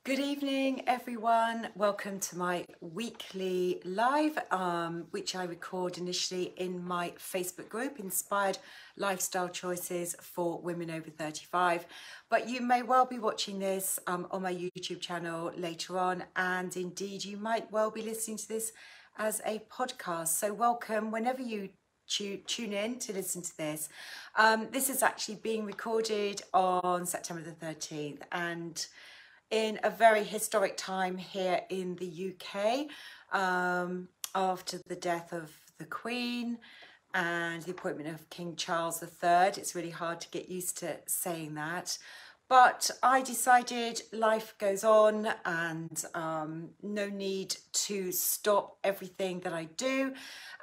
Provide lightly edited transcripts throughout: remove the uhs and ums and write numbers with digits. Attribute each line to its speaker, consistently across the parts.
Speaker 1: Good evening, everyone. Welcome to my weekly live, which I record initially in my Facebook group, Inspired Lifestyle Choices for Women Over 35. But you may well be watching this on my YouTube channel later on, and indeed you might well be listening to this as a podcast. So welcome whenever you tune in to listen to this. This is actually being recorded on September the 13th, and in a very historic time here in the UK, after the death of the Queen and the appointment of King Charles III. It's really hard to get used to saying that. But I decided life goes on, and no need to stop everything that I do.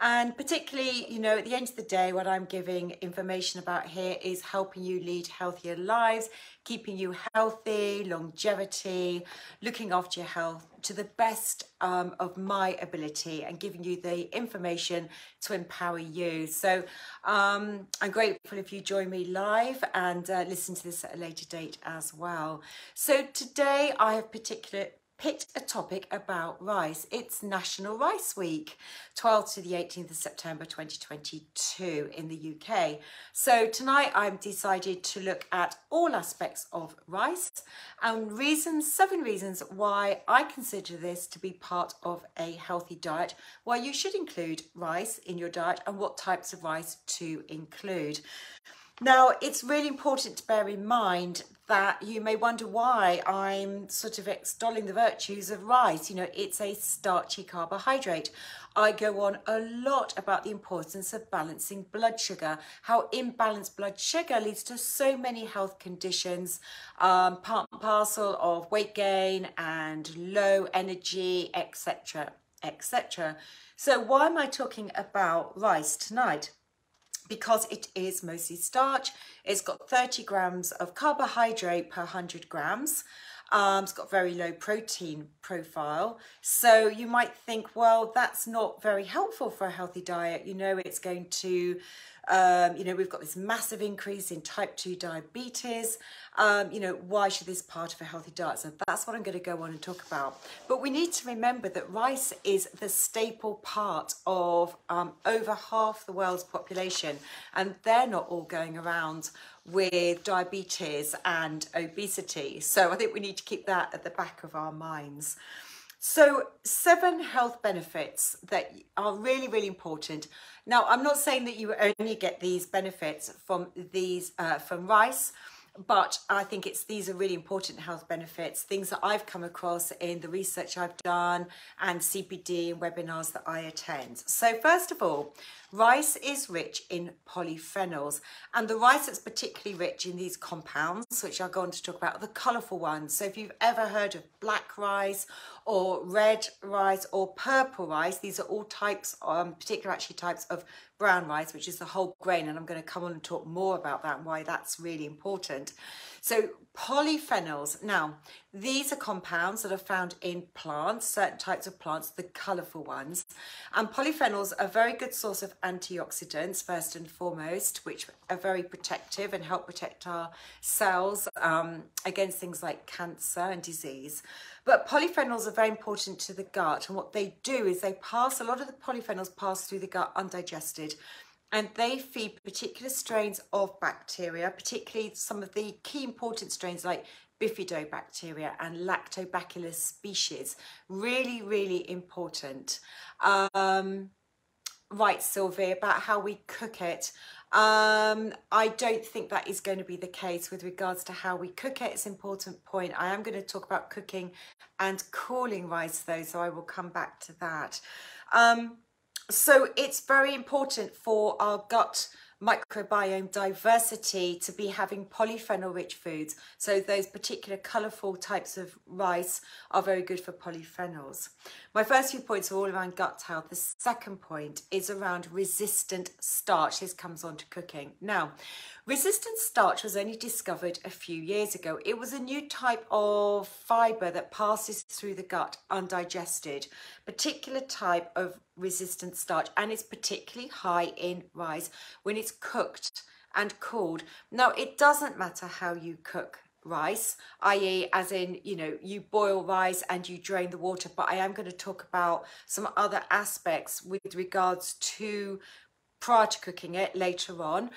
Speaker 1: And particularly, you know, at the end of the day, what I'm giving information about here is helping you lead healthier lives, keeping you healthy, longevity, looking after your health to the best of my ability, and giving you the information to empower you. So I'm grateful if you join me live and listen to this at a later date as well. So today I have picked a topic about rice. It's National Rice Week, 12th to the 18th of September 2022 in the UK. So tonight I've decided to look at all aspects of rice and seven reasons why I consider this to be part of a healthy diet, why you should include rice in your diet, and what types of rice to include. Now, it's really important to bear in mind that you may wonder why I'm sort of extolling the virtues of rice. You know, it's a starchy carbohydrate. I go on a lot about the importance of balancing blood sugar, how imbalanced blood sugar leads to so many health conditions, part and parcel of weight gain and low energy, etc., etc. So why am I talking about rice tonight? Because it is mostly starch. It's got 30 grams of carbohydrate per 100 grams. It's got very low protein profile. So you might think, well, that's not very helpful for a healthy diet. You know, it's going to, you know, we've got this massive increase in type 2 diabetes. You know, why should this part of a healthy diet? So that's what I'm going to go on and talk about. But we need to remember that rice is the staple part of over half the world's population, and they're not all going around with diabetes and obesity. So I think we need to keep that at the back of our minds. So 7 health benefits that are really, really important. Now, I'm not saying that you only get these benefits from rice, but I think these are really important health benefits, things that I've come across in the research I've done and CPD and webinars that I attend. So first of all, rice is rich in polyphenols, and the rice that's particularly rich in these compounds, which I'll go on to talk about, are the colourful ones. So if you've ever heard of black rice or red rice or purple rice, these are all types, particular actually types of brown rice, which is the whole grain, and I'm going to come on and talk more about that and why that's really important. So polyphenols, now these are compounds that are found in plants, certain types of plants, the colourful ones, and polyphenols are a very good source of antioxidants first and foremost, which are very protective and help protect our cells against things like cancer and disease. But polyphenols are very important to the gut, and what they do is a lot of the polyphenols pass through the gut undigested, and they feed particular strains of bacteria, particularly some of the key important strains like bifidobacteria and lactobacillus species. Really, really important. Right, Sylvie, about how we cook it. I don't think that is going to be the case with regards to how we cook it. It's an important point. I am going to talk about cooking and cooling rice though, so I will come back to that. So it's very important for our gut microbiome diversity to be having polyphenol rich foods. So those particular colourful types of rice are very good for polyphenols. My first few points are all around gut health. The second point is around resistant starch. This comes on to cooking. Now, resistant starch was only discovered a few years ago. It was a new type of fibre that passes through the gut undigested, particular type of resistant starch, and it's particularly high in rice when it's cooked and cooled. Now, it doesn't matter how you cook rice, i.e. as in, you know, you boil rice and you drain the water, but I am going to talk about some other aspects with regards to prior to cooking it later on.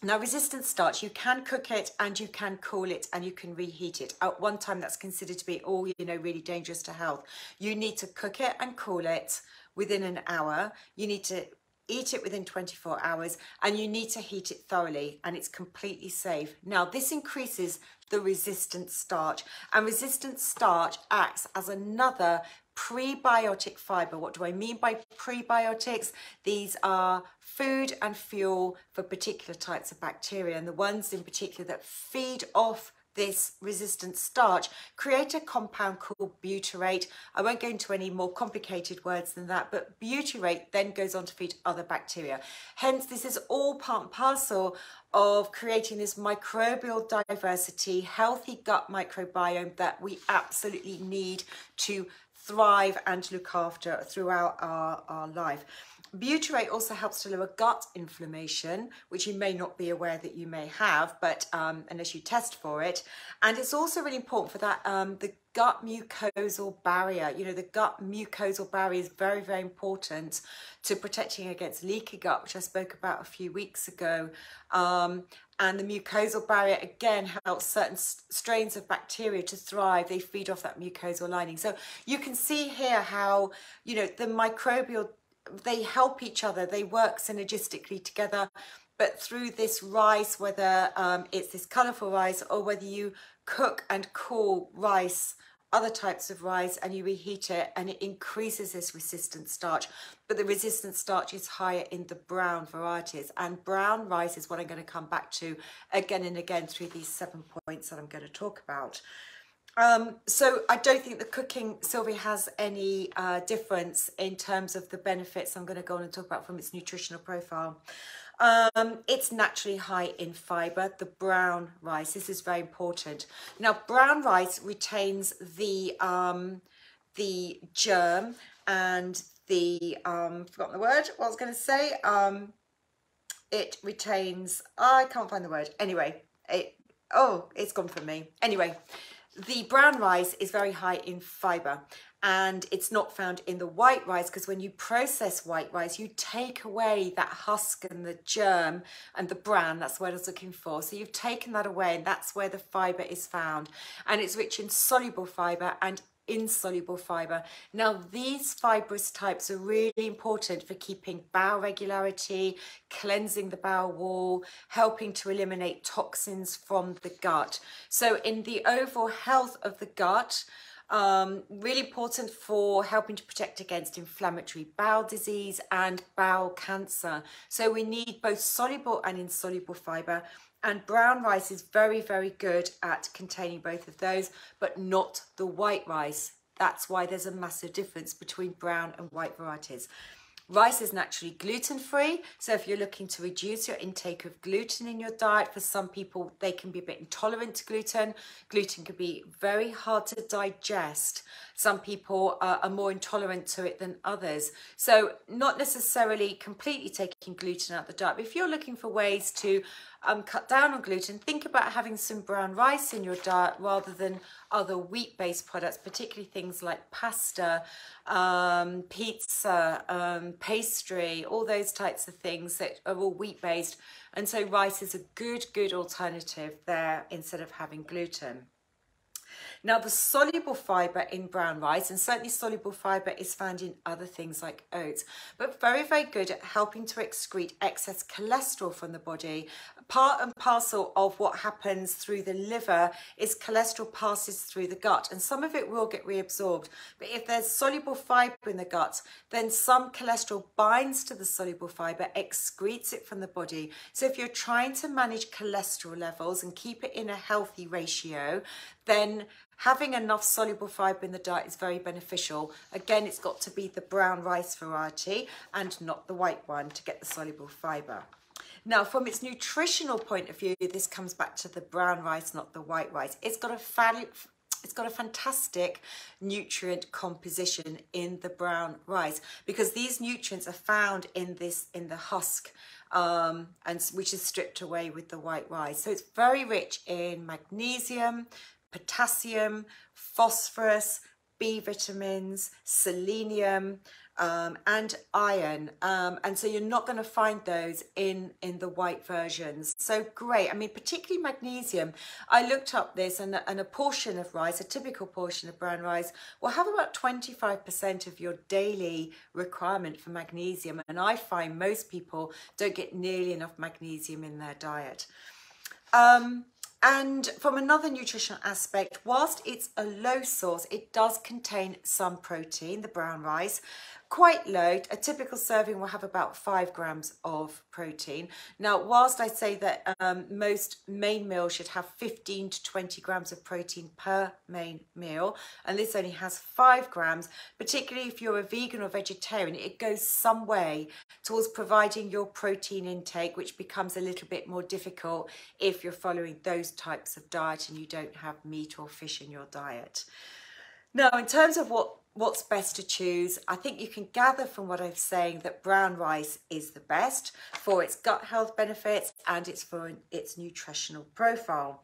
Speaker 1: Now, resistant starch, you can cook it and you can cool it and you can reheat it. At one time, that's considered to be all, you know, really dangerous to health. You need to cook it and cool it within an hour. You need to eat it within 24 hours, and you need to heat it thoroughly, and it's completely safe. Now, this increases the resistant starch, and resistant starch acts as another prebiotic fiber. What do I mean by prebiotics? These are food and fuel for particular types of bacteria, and the ones in particular that feed off this resistant starch create a compound called butyrate. I won't go into any more complicated words than that, but butyrate then goes on to feed other bacteria. Hence, this is all part and parcel of creating this microbial diversity, healthy gut microbiome that we absolutely need to thrive and look after throughout our life. Butyrate also helps to lower gut inflammation, which you may not be aware that you may have, but unless you test for it. And it's also really important for that, the gut mucosal barrier. You know, the gut mucosal barrier is very, very important to protecting against leaky gut, which I spoke about a few weeks ago. And the mucosal barrier, again, helps certain strains of bacteria to thrive. They feed off that mucosal lining. So you can see here how, you know, the microbial, they help each other, they work synergistically together. But through this rice, whether it's this colourful rice or whether you cook and cool rice, other types of rice, and you reheat it, and it increases this resistant starch. But the resistant starch is higher in the brown varieties, and brown rice is what I'm going to come back to again and again through these 7 points that I'm going to talk about. So I don't think the cooking, Sylvie, has any difference in terms of the benefits I'm going to go on and talk about from its nutritional profile. It's naturally high in fibre, the brown rice. This is very important. Now, brown rice retains the germ and the, forgotten the word, what I was going to say. It retains, I can't find the word. Anyway, it's gone from me. Anyway, the brown rice is very high in fibre, and it's not found in the white rice, because when you process white rice, you take away that husk and the germ and the bran. That's what I was looking for. So you've taken that away, and that's where the fibre is found. And it's rich in soluble fibre and insoluble fibre. Now, these fibrous types are really important for keeping bowel regularity, cleansing the bowel wall, helping to eliminate toxins from the gut. So in the overall health of the gut, really important for helping to protect against inflammatory bowel disease and bowel cancer. So we need both soluble and insoluble fibre. And brown rice is very, very good at containing both of those, but not the white rice. That's why there's a massive difference between brown and white varieties. Rice is naturally gluten-free, so if you're looking to reduce your intake of gluten in your diet, for some people, they can be a bit intolerant to gluten. Gluten can be very hard to digest. Some people are more intolerant to it than others. So not necessarily completely taking gluten out of the diet, but if you're looking for ways to cut down on gluten, think about having some brown rice in your diet rather than other wheat-based products, particularly things like pasta, pizza, pastry, all those types of things that are all wheat-based. And so rice is a good alternative there instead of having gluten. Now, the soluble fibre in brown rice, and certainly soluble fibre is found in other things like oats, but very, very good at helping to excrete excess cholesterol from the body. Part and parcel of what happens through the liver is cholesterol passes through the gut, and some of it will get reabsorbed. But if there's soluble fibre in the gut, then some cholesterol binds to the soluble fibre, excretes it from the body. So if you're trying to manage cholesterol levels and keep it in a healthy ratio, then having enough soluble fibre in the diet is very beneficial. Again, it's got to be the brown rice variety and not the white one to get the soluble fibre. Now, from its nutritional point of view, this comes back to the brown rice, not the white rice. It's got a it's got a fantastic nutrient composition in the brown rice, because these nutrients are found in the husk, and which is stripped away with the white rice. So it's very rich in magnesium, potassium, phosphorus, B vitamins, selenium, and iron, and so you're not going to find those in the white versions. So great. I mean, particularly magnesium. I looked up this, and a portion of rice, a typical portion of brown rice, will have about 25% of your daily requirement for magnesium, and I find most people don't get nearly enough magnesium in their diet. And from another nutritional aspect, whilst it's a low source, it does contain some protein, the brown rice, quite low. A typical serving will have about 5 grams of protein. Now, whilst I say that most main meals should have 15 to 20 grams of protein per main meal, and this only has 5 grams, particularly if you're a vegan or vegetarian, it goes some way towards providing your protein intake, which becomes a little bit more difficult if you're following those types of diet and you don't have meat or fish in your diet. Now, in terms of what's best to choose, I think you can gather from what I'm saying that brown rice is the best for its gut health benefits and it's for its nutritional profile.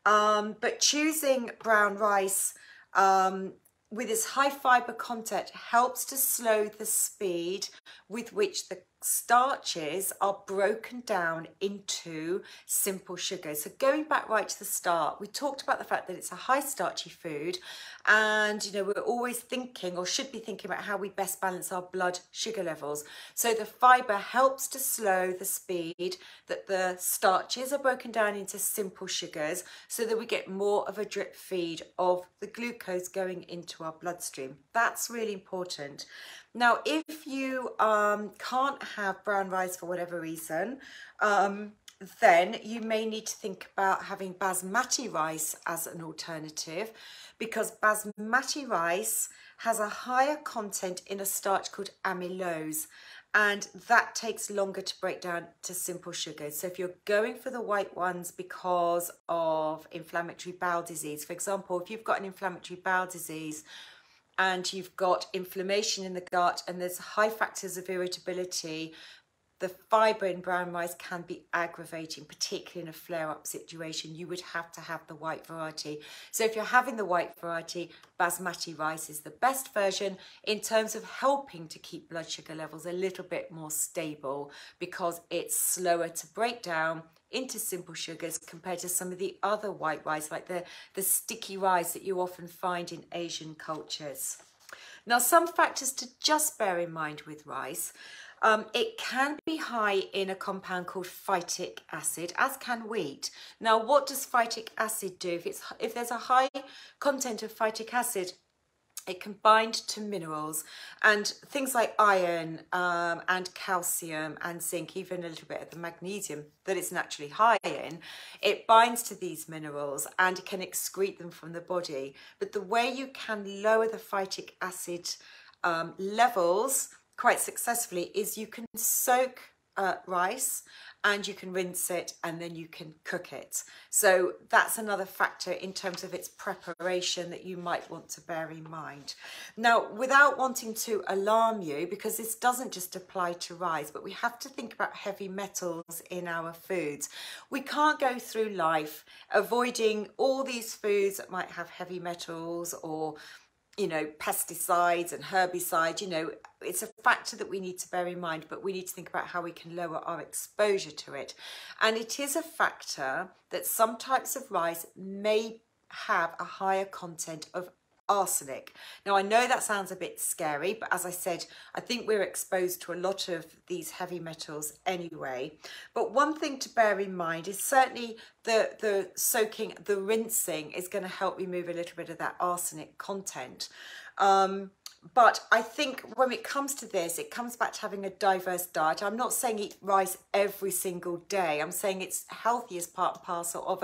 Speaker 1: But choosing brown rice with its high fibre content helps to slow the speed with which the starches are broken down into simple sugars. So going back right to the start, we talked about the fact that it's a high starchy food, and you know, we're always thinking, or should be thinking, about how we best balance our blood sugar levels. So the fibre helps to slow the speed that the starches are broken down into simple sugars, so that we get more of a drip feed of the glucose going into our bloodstream. That's really important. Now, if you can't have brown rice for whatever reason, then you may need to think about having basmati rice as an alternative, because basmati rice has a higher content in a starch called amylose, and that takes longer to break down to simple sugars. So if you're going for the white ones because of inflammatory bowel disease, for example, if you've got an inflammatory bowel disease and you've got inflammation in the gut and there's high factors of irritability, the fibre in brown rice can be aggravating, particularly in a flare-up situation. You would have to have the white variety. So if you're having the white variety, basmati rice is the best version in terms of helping to keep blood sugar levels a little bit more stable, because it's slower to break down into simple sugars compared to some of the other white rice, like the sticky rice that you often find in Asian cultures. Now, some factors to just bear in mind with rice. It can be high in a compound called phytic acid, as can wheat. Now, what does phytic acid do? If there's a high content of phytic acid, it can bind to minerals and things like iron and calcium and zinc, even a little bit of the magnesium that it's naturally high in. It binds to these minerals and it can excrete them from the body. But the way you can lower the phytic acid levels quite successfully is you can soak rice and you can rinse it and then you can cook it. So that's another factor in terms of its preparation that you might want to bear in mind. Now, without wanting to alarm you, because this doesn't just apply to rice, but we have to think about heavy metals in our foods. We can't go through life avoiding all these foods that might have heavy metals or, you know, pesticides and herbicides. You know, it's a factor that we need to bear in mind, but we need to think about how we can lower our exposure to it. And it is a factor that some types of rice may have a higher content of arsenic. Now, I know that sounds a bit scary, but as I said, I think we're exposed to a lot of these heavy metals anyway. But one thing to bear in mind is certainly the soaking, the rinsing is going to help remove a little bit of that arsenic content. But I think when it comes to this, it comes back to having a diverse diet. I'm not saying eat rice every single day. I'm saying it's healthy as part and parcel of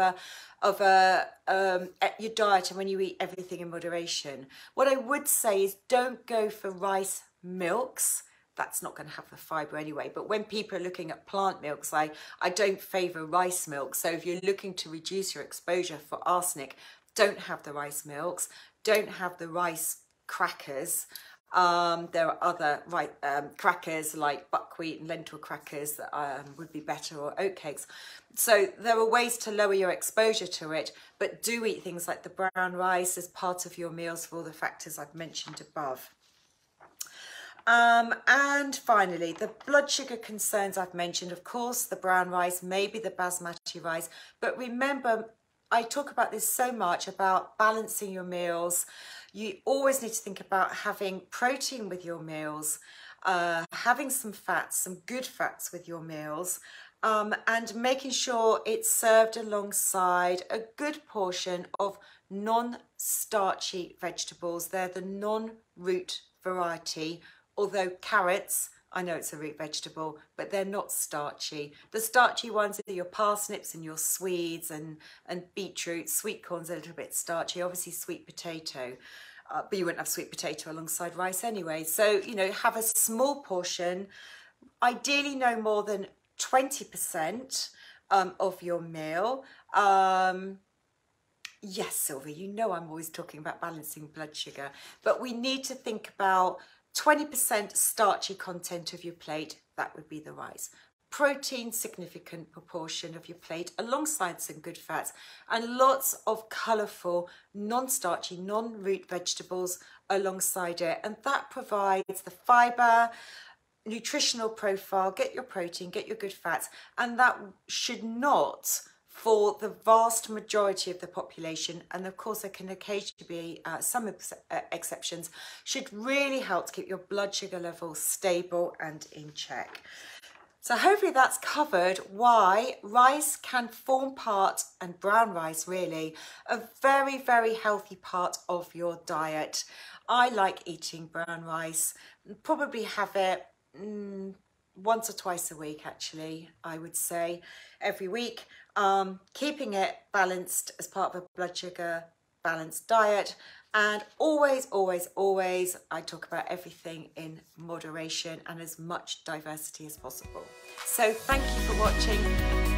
Speaker 1: your diet, and when you eat everything in moderation. What I would say is don't go for rice milks. That's not going to have the fibre anyway. But when people are looking at plant milks, I don't favour rice milk. So if you're looking to reduce your exposure for arsenic, don't have the rice milks, don't have the rice crackers. There are other crackers like buckwheat and lentil crackers that would be better, or oatcakes. So there are ways to lower your exposure to it, but do eat things like the brown rice as part of your meals for all the factors I've mentioned above. And finally, the blood sugar concerns I've mentioned. Of course, the brown rice, maybe the basmati rice, but remember, I talk about this so much about balancing your meals. You always need to think about having protein with your meals, having some fats, some good fats with your meals, and making sure it's served alongside a good portion of non-starchy vegetables. They're the non-root variety, although carrots, I know it's a root vegetable, but they're not starchy. The starchy ones are your parsnips and your swedes and beetroot. Sweet corn's a little bit starchy, obviously sweet potato, but you wouldn't have sweet potato alongside rice anyway. So, you know, have a small portion, ideally no more than 20% of your meal. Yes, Sylvia, you know I'm always talking about balancing blood sugar, but we need to think about 20% starchy content of your plate. That would be the rice. Protein, significant proportion of your plate alongside some good fats, and lots of colourful, non-starchy, non-root vegetables alongside it. And that provides the fibre, nutritional profile, get your protein, get your good fats, and that should not, for the vast majority of the population, and of course there can occasionally be some exceptions, should really help to keep your blood sugar levels stable and in check. So hopefully that's covered why rice can form part, and brown rice really, a very, very healthy part of your diet. I like eating brown rice, probably have it once or twice a week actually, I would say, every week. Keeping it balanced as part of a blood sugar balanced diet, and always, always, always, I talk about everything in moderation and as much diversity as possible. So thank you for watching.